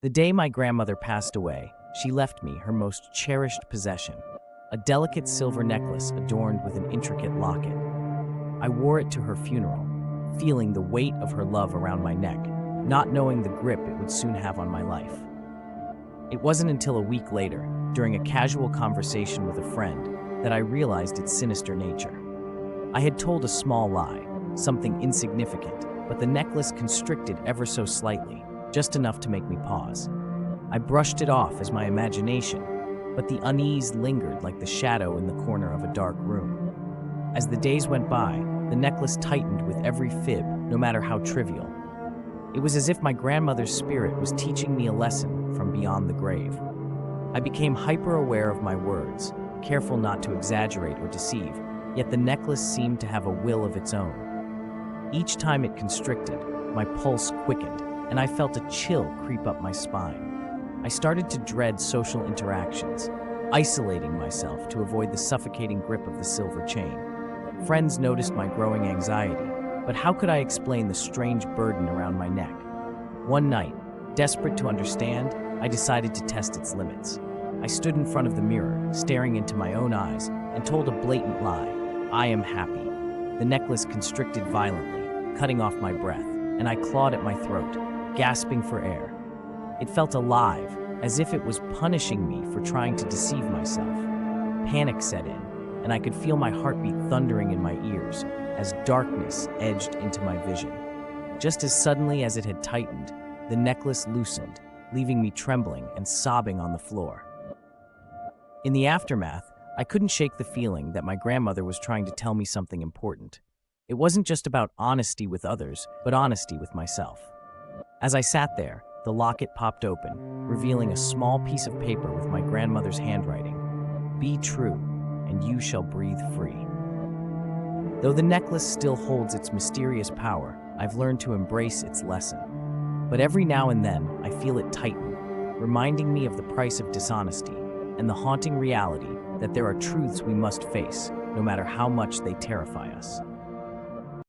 The day my grandmother passed away, she left me her most cherished possession, a delicate silver necklace adorned with an intricate locket. I wore it to her funeral, feeling the weight of her love around my neck, not knowing the grip it would soon have on my life. It wasn't until a week later, during a casual conversation with a friend, that I realized its sinister nature. I had told a small lie, something insignificant, but the necklace constricted ever so slightly, just enough to make me pause. I brushed it off as my imagination, but the unease lingered like the shadow in the corner of a dark room. As the days went by, the necklace tightened with every fib, no matter how trivial. It was as if my grandmother's spirit was teaching me a lesson from beyond the grave. I became hyper-aware of my words, careful not to exaggerate or deceive, yet the necklace seemed to have a will of its own. Each time it constricted, my pulse quickened, and I felt a chill creep up my spine. I started to dread social interactions, isolating myself to avoid the suffocating grip of the silver chain. Friends noticed my growing anxiety, but how could I explain the strange burden around my neck? One night, desperate to understand, I decided to test its limits. I stood in front of the mirror, staring into my own eyes, and told a blatant lie. I am happy. The necklace constricted violently, cutting off my breath, and I clawed at my throat, gasping for air. It felt alive, as if it was punishing me for trying to deceive myself. Panic set in, and I could feel my heartbeat thundering in my ears as darkness edged into my vision. Just as suddenly as it had tightened, the necklace loosened, leaving me trembling and sobbing on the floor. In the aftermath, I couldn't shake the feeling that my grandmother was trying to tell me something important. It wasn't just about honesty with others, but honesty with myself. As I sat there, the locket popped open, revealing a small piece of paper with my grandmother's handwriting. "Be true, and you shall breathe free." Though the necklace still holds its mysterious power, I've learned to embrace its lesson. But every now and then, I feel it tighten, reminding me of the price of dishonesty and the haunting reality that there are truths we must face, no matter how much they terrify us.